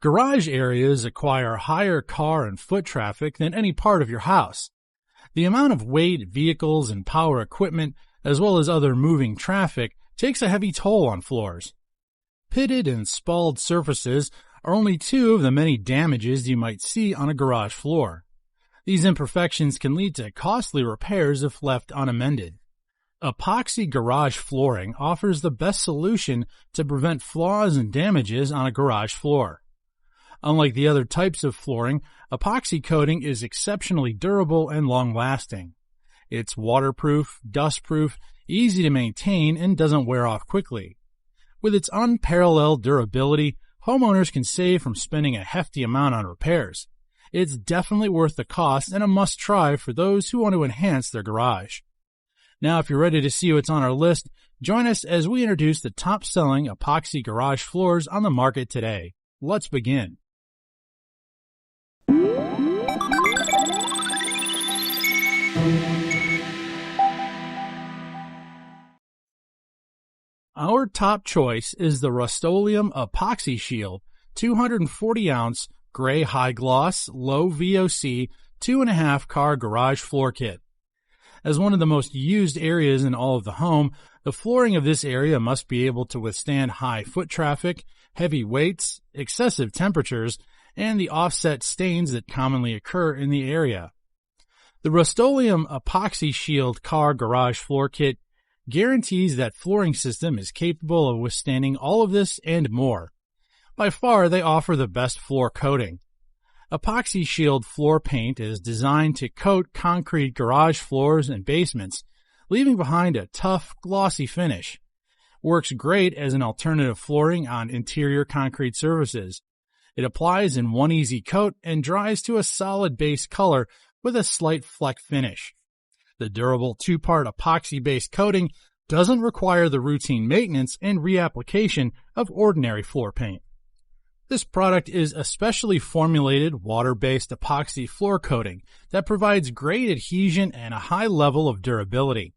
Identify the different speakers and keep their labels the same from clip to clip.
Speaker 1: Garage areas acquire higher car and foot traffic than any part of your house. The amount of weight, vehicles, and power equipment, as well as other moving traffic, takes a heavy toll on floors. Pitted and spalled surfaces are only two of the many damages you might see on a garage floor. These imperfections can lead to costly repairs if left unamended. Epoxy garage flooring offers the best solution to prevent flaws and damages on a garage floor. Unlike the other types of flooring, epoxy coating is exceptionally durable and long-lasting. It's waterproof, dustproof, easy to maintain, and doesn't wear off quickly. With its unparalleled durability, homeowners can save from spending a hefty amount on repairs. It's definitely worth the cost and a must-try for those who want to enhance their garage. Now, if you're ready to see what's on our list, join us as we introduce the top-selling epoxy garage floors on the market today. Let's begin. Our top choice is the Rust-Oleum Epoxy-Shield 240-ounce gray high-gloss, low VOC, 2.5 car garage floor kit. As one of the most used areas in all of the home, the flooring of this area must be able to withstand high foot traffic, heavy weights, excessive temperatures, and the offset stains that commonly occur in the area. The Rust-Oleum Epoxy-Shield car garage floor kit guarantees that flooring system is capable of withstanding all of this and more. By far, they offer the best floor coating. Epoxy-Shield floor paint is designed to coat concrete garage floors and basements, leaving behind a tough, glossy finish. Works great as an alternative flooring on interior concrete surfaces. It applies in one easy coat and dries to a solid base color with a slight fleck finish. The durable two-part epoxy-based coating doesn't require the routine maintenance and reapplication of ordinary floor paint. This product is a specially formulated water-based epoxy floor coating that provides great adhesion and a high level of durability.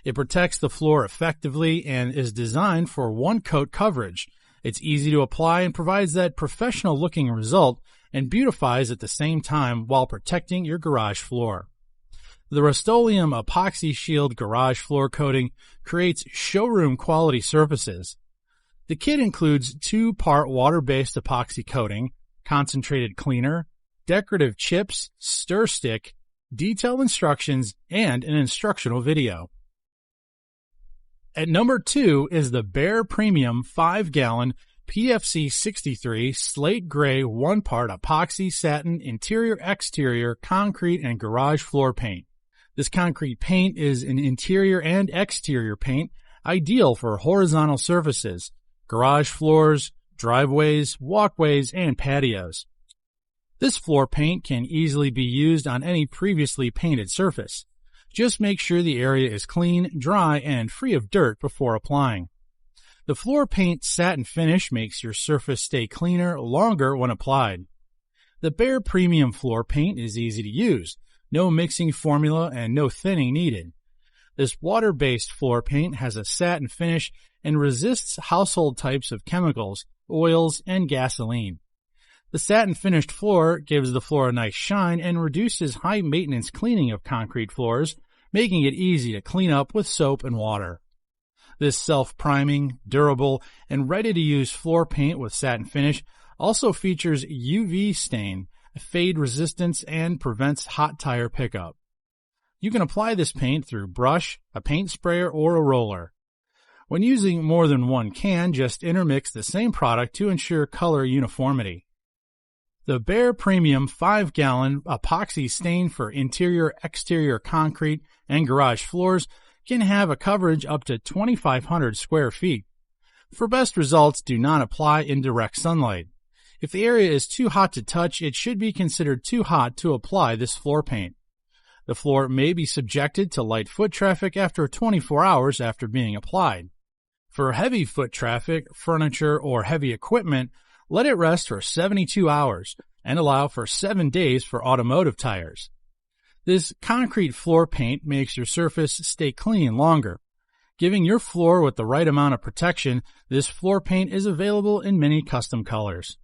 Speaker 1: It protects the floor effectively and is designed for one-coat coverage. It's easy to apply and provides that professional-looking result and beautifies at the same time while protecting your garage floor. The Rust-Oleum Epoxy-Shield garage floor coating creates showroom-quality surfaces. The kit includes two-part water-based epoxy coating, concentrated cleaner, decorative chips, stir stick, detailed instructions, and an instructional video. At number 2 is the Behr Premium 5-gallon PFC 63 Slate Gray one-part epoxy satin interior-exterior concrete and garage floor paint. This concrete paint is an interior and exterior paint ideal for horizontal surfaces, garage floors, driveways, walkways, and patios. This floor paint can easily be used on any previously painted surface. Just make sure the area is clean, dry, and free of dirt before applying. The floor paint satin finish makes your surface stay cleaner longer when applied. The Behr Premium floor paint is easy to use. No mixing formula and no thinning needed. This water-based floor paint has a satin finish and resists household types of chemicals, oils, and gasoline. The satin-finished floor gives the floor a nice shine and reduces high-maintenance cleaning of concrete floors, making it easy to clean up with soap and water. This self-priming, durable, and ready-to-use floor paint with satin finish also features UV stain, fade resistance, and prevents hot tire pickup. You can apply this paint through brush, a paint sprayer, or a roller. When using more than one can, just intermix the same product to ensure color uniformity. The Behr Premium 5-gallon epoxy stain for interior-exterior concrete and garage floors can have a coverage up to 2,500 square feet. For best results, do not apply in direct sunlight. If the area is too hot to touch, it should be considered too hot to apply this floor paint. The floor may be subjected to light foot traffic after 24 hours after being applied. For heavy foot traffic, furniture, or heavy equipment, let it rest for 72 hours and allow for 7 days for automotive tires. This concrete floor paint makes your surface stay clean longer. Giving your floor with the right amount of protection, this floor paint is available in many custom colors.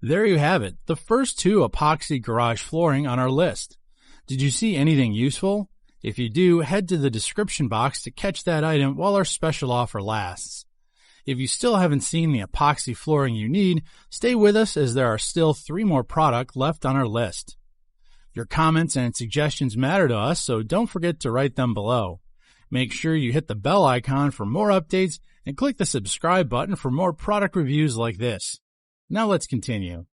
Speaker 1: There you have it, the first 2 epoxy garage flooring on our list. Did you see anything useful? If you do, head to the description box to catch that item while our special offer lasts. If you still haven't seen the epoxy flooring you need, stay with us as there are still 3 more products left on our list. Your comments and suggestions matter to us, so don't forget to write them below. Make sure you hit the bell icon for more updates and click the subscribe button for more product reviews like this. Now let's continue.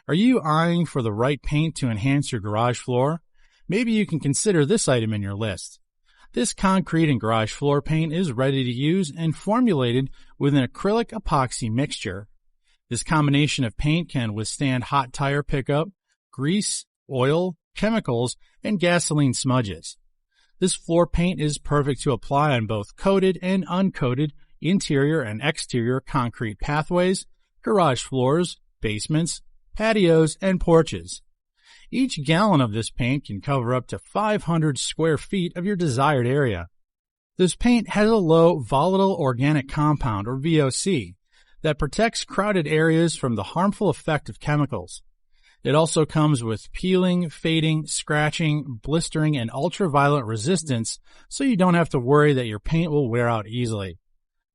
Speaker 1: Are you eyeing for the right paint to enhance your garage floor? Maybe you can consider this item in your list. This concrete and garage floor paint is ready to use and formulated with an acrylic-epoxy mixture. This combination of paint can withstand hot tire pickup, grease, oil, chemicals, and gasoline smudges. This floor paint is perfect to apply on both coated and uncoated interior and exterior concrete pathways, garage floors, basements, patios, and porches. Each gallon of this paint can cover up to 500 square feet of your desired area. This paint has a low volatile organic compound, or VOC, that protects crowded areas from the harmful effect of chemicals. It also comes with peeling, fading, scratching, blistering, and ultraviolet resistance, so you don't have to worry that your paint will wear out easily.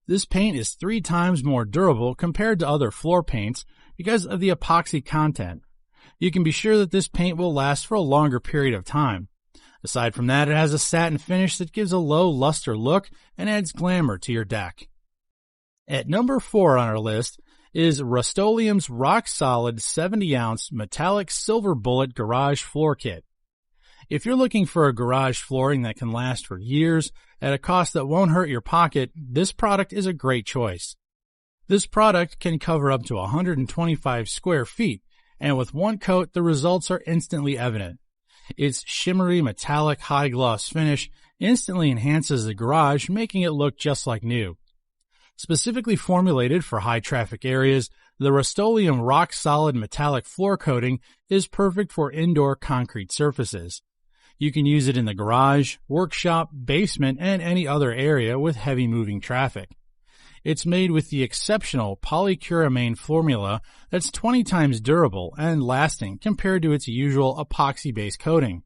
Speaker 1: This paint is 3 times more durable compared to other floor paints because of the epoxy content. You can be sure that this paint will last for a longer period of time. Aside from that, it has a satin finish that gives a low luster look and adds glamour to your deck. At number 4 on our list is Rust-Oleum's RockSolid 70-ounce metallic silver bullet garage floor kit. If you're looking for a garage flooring that can last for years at a cost that won't hurt your pocket, this product is a great choice. This product can cover up to 125 square feet, and with one coat, the results are instantly evident. Its shimmery metallic high gloss finish instantly enhances the garage, making it look just like new. Specifically formulated for high traffic areas, the Rust-Oleum RockSolid metallic floor coating is perfect for indoor concrete surfaces. You can use it in the garage, workshop, basement, and any other area with heavy moving traffic. It's made with the exceptional polycuramine formula that's 20 times durable and lasting compared to its usual epoxy-based coating.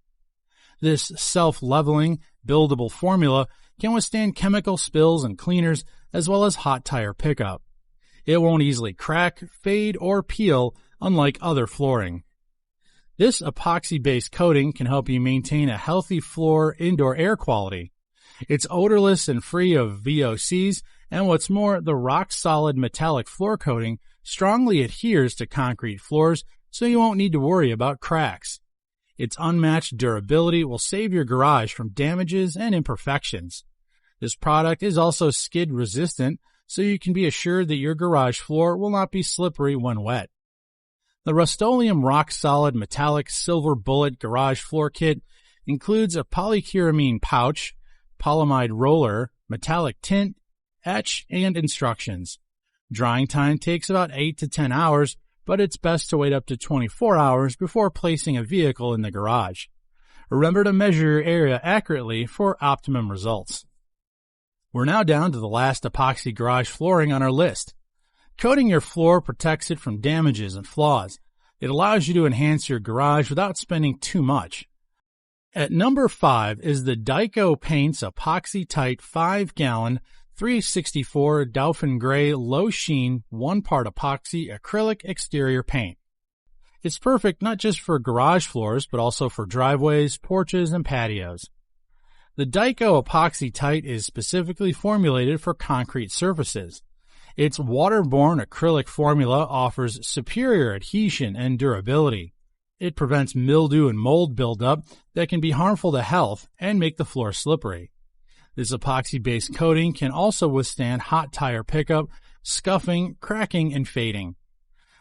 Speaker 1: This self-leveling, buildable formula can withstand chemical spills and cleaners as well as hot tire pickup. It won't easily crack, fade, or peel, unlike other flooring. This epoxy-based coating can help you maintain a healthy floor indoor air quality. It's odorless and free of VOCs, and what's more, the RockSolid metallic floor coating strongly adheres to concrete floors, so you won't need to worry about cracks. Its unmatched durability will save your garage from damages and imperfections. This product is also skid resistant, so you can be assured that your garage floor will not be slippery when wet. The Rust-Oleum RockSolid metallic silver bullet garage floor kit includes a polycuramine pouch, polyamide roller, metallic tint, etch, and instructions. Drying time takes about 8 to 10 hours, but it's best to wait up to 24 hours before placing a vehicle in the garage. Remember to measure your area accurately for optimum results. We're now down to the last epoxy garage flooring on our list. Coating your floor protects it from damages and flaws. It allows you to enhance your garage without spending too much. At number 5 is the Dyco Paints Epoxy-Tite 5-gallon 364 Dauphin Gray Low Sheen 1-part epoxy acrylic exterior paint. It's perfect not just for garage floors, but also for driveways, porches, and patios. The Dyco Epoxy-Tite is specifically formulated for concrete surfaces. Its waterborne acrylic formula offers superior adhesion and durability. It prevents mildew and mold buildup that can be harmful to health and make the floor slippery. This epoxy-based coating can also withstand hot tire pickup, scuffing, cracking, and fading.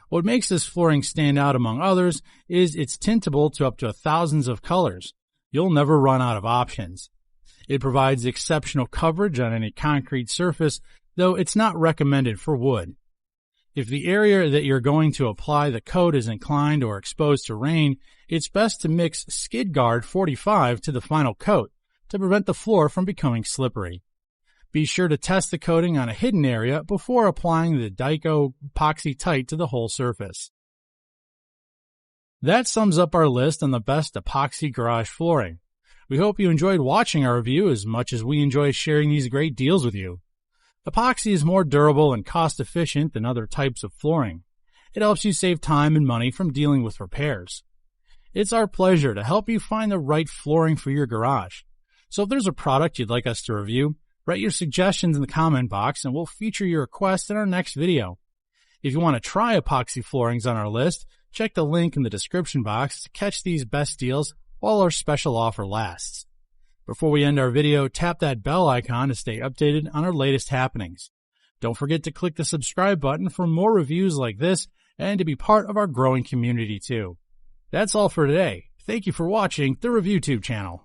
Speaker 1: What makes this flooring stand out among others is it's tintable to up to thousands of colors. You'll never run out of options. It provides exceptional coverage on any concrete surface, though it's not recommended for wood. If the area that you're going to apply the coat is inclined or exposed to rain, it's best to mix Skid Guard 45 to the final coat to prevent the floor from becoming slippery. Be sure to test the coating on a hidden area before applying the Dyco Epoxy-Tite to the whole surface. That sums up our list on the best epoxy garage flooring. We hope you enjoyed watching our review as much as we enjoy sharing these great deals with you. Epoxy is more durable and cost-efficient than other types of flooring. It helps you save time and money from dealing with repairs. It's our pleasure to help you find the right flooring for your garage. So if there's a product you'd like us to review, write your suggestions in the comment box and we'll feature your request in our next video. If you want to try epoxy floorings on our list, check the link in the description box to catch these best deals while our special offer lasts. Before we end our video, tap that bell icon to stay updated on our latest happenings. Don't forget to click the subscribe button for more reviews like this and to be part of our growing community too. That's all for today. Thank you for watching the ReviewTube channel.